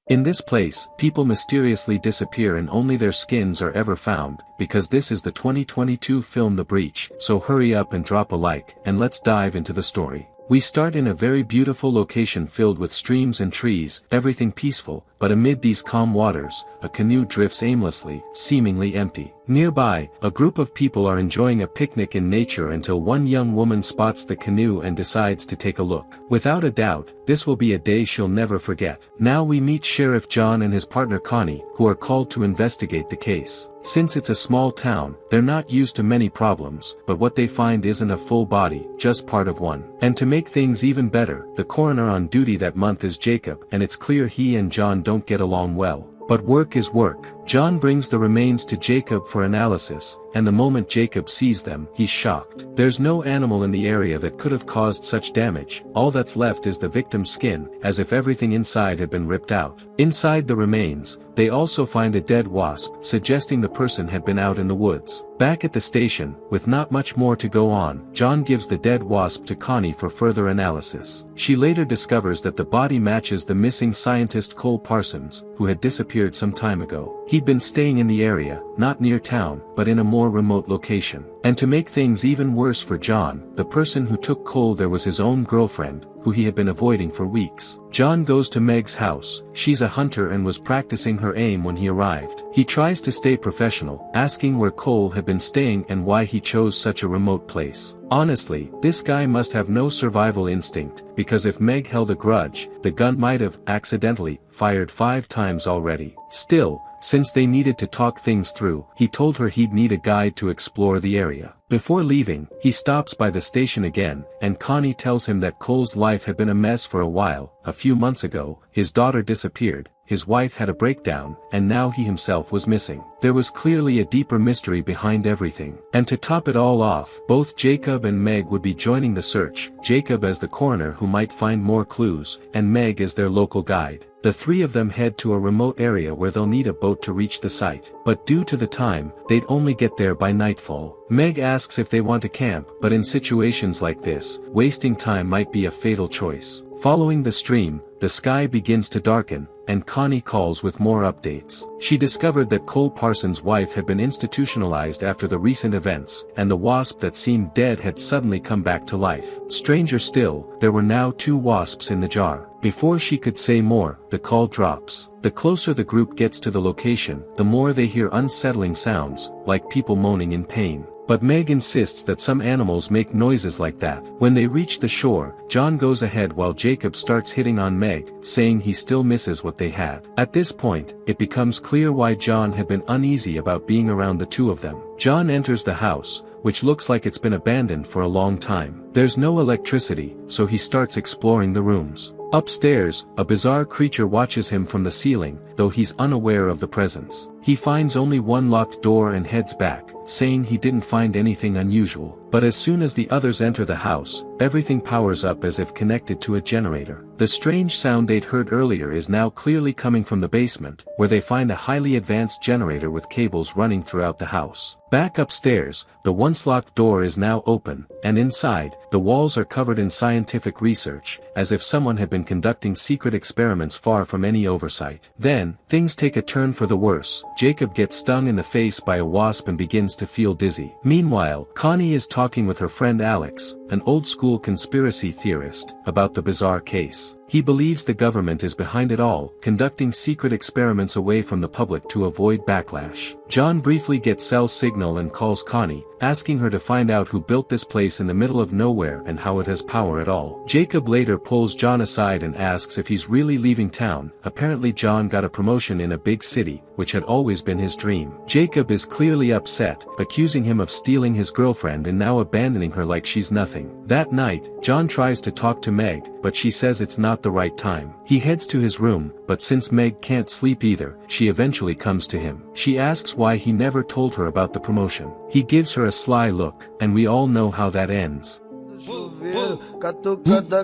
In this place, people mysteriously disappear and only their skins are ever found, because this is the 2022 film The Breach, so hurry up and drop a like, and let's dive into the story. We start in a very beautiful location filled with streams and trees, everything peaceful, but amid these calm waters, a canoe drifts aimlessly, seemingly empty. Nearby, a group of people are enjoying a picnic in nature until one young woman spots the canoe and decides to take a look. Without a doubt, this will be a day she'll never forget. Now we meet Sheriff John and his partner Connie, who are called to investigate the case. Since it's a small town, they're not used to many problems, but what they find isn't a full body, just part of one. And to make things even better, the coroner on duty that month is Jacob, and it's clear he and John don't get along well. But work is work. John brings the remains to Jacob for analysis, and the moment Jacob sees them, he's shocked. There's no animal in the area that could have caused such damage. All that's left is the victim's skin, as if everything inside had been ripped out. Inside the remains, they also find a dead wasp, suggesting the person had been out in the woods. Back at the station, with not much more to go on, John gives the dead wasp to Connie for further analysis. She later discovers that the body matches the missing scientist Cole Parsons, who had disappeared some time ago. He'd been staying in the area, not near town, but in a more remote location. And to make things even worse for John, the person who took Cole there was his own girlfriend, who he had been avoiding for weeks. John goes to Meg's house. She's a hunter and was practicing her aim when he arrived. He tries to stay professional, asking where Cole had been staying and why he chose such a remote place. Honestly, this guy must have no survival instinct, because if Meg held a grudge, the gun might have, accidentally, fired 5 times already. Still, since they needed to talk things through, he told her he'd need a guide to explore the area. Before leaving, he stops by the station again, and Connie tells him that Cole's life had been a mess for a while. A few months ago, his daughter disappeared, his wife had a breakdown, and now he himself was missing. There was clearly a deeper mystery behind everything. And to top it all off, both Jacob and Meg would be joining the search, Jacob as the coroner who might find more clues, and Meg as their local guide. The 3 of them head to a remote area where they'll need a boat to reach the site. But due to the time, they'd only get there by nightfall. Meg asks if they want to camp, but in situations like this, wasting time might be a fatal choice. Following the stream, the sky begins to darken, and Connie calls with more updates. She discovered that Cole Parsons' wife had been institutionalized after the recent events, and the wasp that seemed dead had suddenly come back to life. Stranger still, there were now 2 wasps in the jar. Before she could say more, the call drops. The closer the group gets to the location, the more they hear unsettling sounds, like people moaning in pain. But Meg insists that some animals make noises like that. When they reach the shore, John goes ahead while Jacob starts hitting on Meg, saying he still misses what they had. At this point, it becomes clear why John had been uneasy about being around the 2 of them. John enters the house, which looks like it's been abandoned for a long time. There's no electricity, so he starts exploring the rooms. Upstairs, a bizarre creature watches him from the ceiling, though he's unaware of the presence. He finds only one locked door and heads back, saying he didn't find anything unusual. But as soon as the others enter the house, everything powers up as if connected to a generator. The strange sound they'd heard earlier is now clearly coming from the basement, where they find a highly advanced generator with cables running throughout the house. Back upstairs, the once locked door is now open, and inside, the walls are covered in scientific research, as if someone had been conducting secret experiments far from any oversight. Then, things take a turn for the worse. Jacob gets stung in the face by a wasp and begins to feel dizzy. Meanwhile, Connie is talking with her friend Alex, an old-school conspiracy theorist, about the bizarre case. He believes the government is behind it all, conducting secret experiments away from the public to avoid backlash. John briefly gets cell signal and calls Connie, asking her to find out who built this place in the middle of nowhere and how it has power at all. Jacob later pulls John aside and asks if he's really leaving town. Apparently John got a promotion in a big city, which had always been his dream. Jacob is clearly upset, accusing him of stealing his girlfriend and now abandoning her like she's nothing. That night, John tries to talk to Meg, but she says it's not the right time. He heads to his room, but since Meg can't sleep either, she eventually comes to him. She asks why he never told her about the promotion. He gives her a sly look, and we all know how that ends.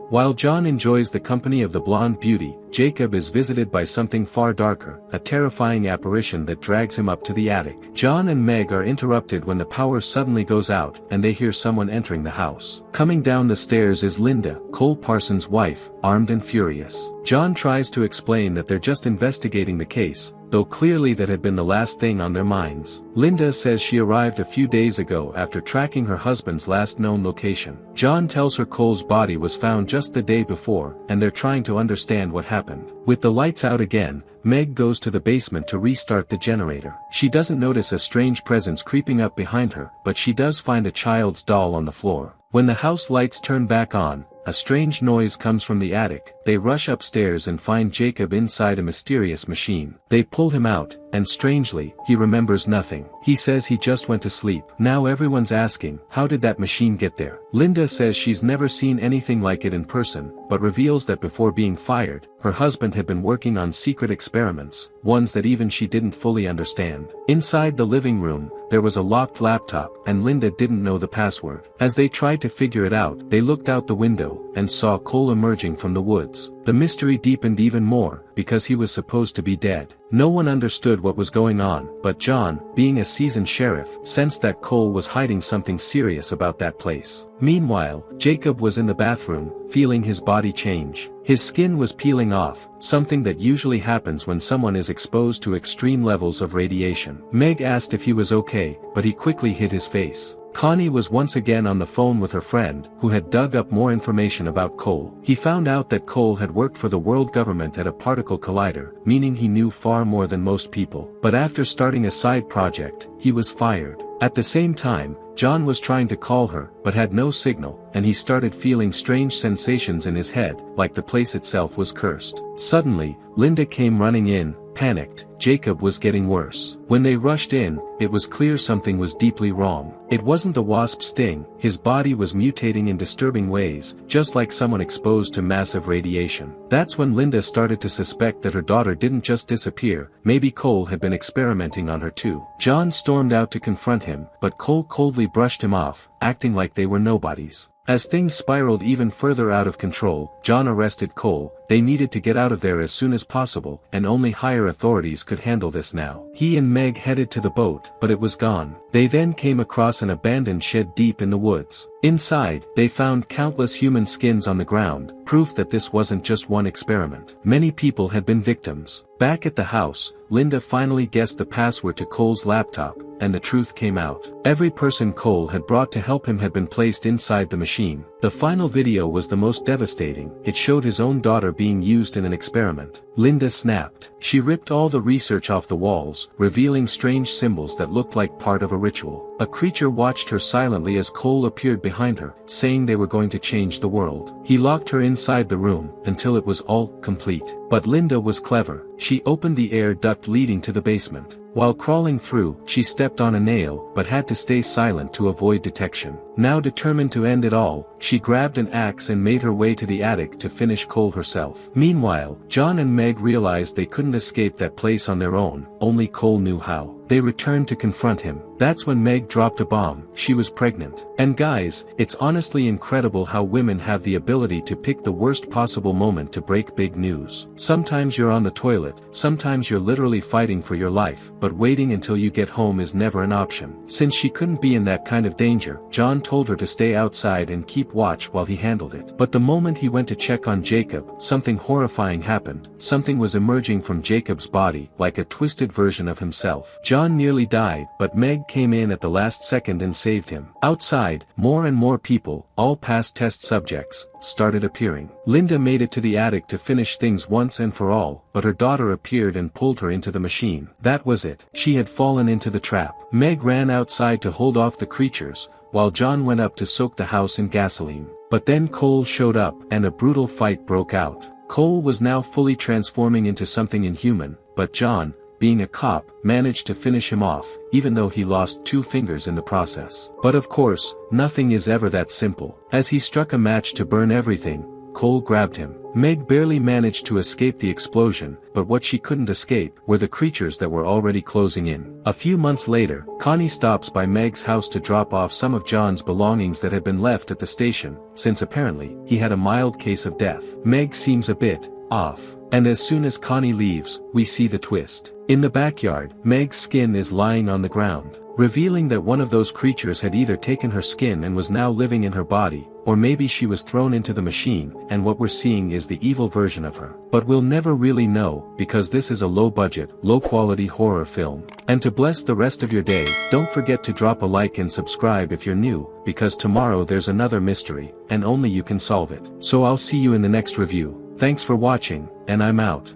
While John enjoys the company of the blonde beauty, Jacob is visited by something far darker, a terrifying apparition that drags him up to the attic. John and Meg are interrupted when the power suddenly goes out, and they hear someone entering the house. Coming down the stairs is Linda, Cole Parsons' wife, armed and furious. John tries to explain that they're just investigating the case, though clearly that had been the last thing on their minds. Linda says she arrived a few days ago after tracking her husband's last known location. John tells her Cole's body was found just the day before, and they're trying to understand what happened. With the lights out again, Meg goes to the basement to restart the generator. She doesn't notice a strange presence creeping up behind her, but she does find a child's doll on the floor. When the house lights turn back on, a strange noise comes from the attic. They rush upstairs and find Jacob inside a mysterious machine. They pull him out, and strangely, he remembers nothing. He says he just went to sleep. Now everyone's asking, how did that machine get there? Linda says she's never seen anything like it in person, but reveals that before being fired, her husband had been working on secret experiments, ones that even she didn't fully understand. Inside the living room, there was a locked laptop, and Linda didn't know the password. As they tried to figure it out, they looked out the window, and saw Cole emerging from the woods. The mystery deepened even more, because he was supposed to be dead. No one understood what was going on, but John, being a seasoned sheriff, sensed that Cole was hiding something serious about that place. Meanwhile, Jacob was in the bathroom, feeling his body change. His skin was peeling off, something that usually happens when someone is exposed to extreme levels of radiation. Meg asked if he was okay, but he quickly hid his face. Connie was once again on the phone with her friend, who had dug up more information about Cole. He found out that Cole had worked for the world government at a particle collider, meaning he knew far more than most people. But after starting a side project, he was fired. At the same time, John was trying to call her, but had no signal, and he started feeling strange sensations in his head, like the place itself was cursed. Suddenly, Linda came running in, panicked. Jacob was getting worse. When they rushed in, it was clear something was deeply wrong. It wasn't the wasp sting, his body was mutating in disturbing ways, just like someone exposed to massive radiation. That's when Linda started to suspect that her daughter didn't just disappear, maybe Cole had been experimenting on her too. John stormed out to confront him, but Cole coldly brushed him off, acting like they were nobodies. As things spiraled even further out of control, John arrested Cole. They needed to get out of there as soon as possible, and only higher authorities could handle this now. He and Meg headed to the boat, but it was gone. They then came across an abandoned shed deep in the woods. Inside, they found countless human skins on the ground, proof that this wasn't just one experiment. Many people had been victims. Back at the house, Linda finally guessed the password to Cole's laptop, and the truth came out. Every person Cole had brought to help him had been placed inside the machine. The final video was the most devastating. It showed his own daughter being used in an experiment. Linda snapped. She ripped all the research off the walls, revealing strange symbols that looked like part of a ritual. A creature watched her silently as Cole appeared behind her, saying they were going to change the world. He locked her inside the room, until it was all complete. But Linda was clever. She opened the air duct leading to the basement. While crawling through, she stepped on a nail, but had to stay silent to avoid detection. Now determined to end it all, she grabbed an axe and made her way to the attic to finish Cole herself. Meanwhile, John and Meg realized they couldn't escape that place on their own, only Cole knew how. They returned to confront him. That's when Meg dropped a bomb. She was pregnant. And guys, it's honestly incredible how women have the ability to pick the worst possible moment to break big news. Sometimes you're on the toilet, sometimes you're literally fighting for your life, but waiting until you get home is never an option. Since she couldn't be in that kind of danger, John told her to stay outside and keep watch while he handled it. But the moment he went to check on Jacob, something horrifying happened. Something was emerging from Jacob's body, like a twisted version of himself. John nearly died, but Meg came in at the last second and saved him. Outside, more and more people, all past test subjects, started appearing. Linda made it to the attic to finish things once and for all, but her daughter appeared and pulled her into the machine. That was it. She had fallen into the trap. Meg ran outside to hold off the creatures, while John went up to soak the house in gasoline. But then Cole showed up, and a brutal fight broke out. Cole was now fully transforming into something inhuman, but John, being a cop, managed to finish him off, even though he lost 2 fingers in the process. But of course, nothing is ever that simple. As he struck a match to burn everything, Cole grabbed him. Meg barely managed to escape the explosion, but what she couldn't escape were the creatures that were already closing in. A few months later, Connie stops by Meg's house to drop off some of John's belongings that had been left at the station, since apparently, he had a mild case of death. Meg seems a bit off. And as soon as Connie leaves, we see the twist. In the backyard, Meg's skin is lying on the ground, revealing that one of those creatures had either taken her skin and was now living in her body, or maybe she was thrown into the machine, and what we're seeing is the evil version of her. But we'll never really know, because this is a low-budget, low-quality horror film. And to bless the rest of your day, don't forget to drop a like and subscribe if you're new, because tomorrow there's another mystery, and only you can solve it. So I'll see you in the next review. Thanks for watching, and I'm out.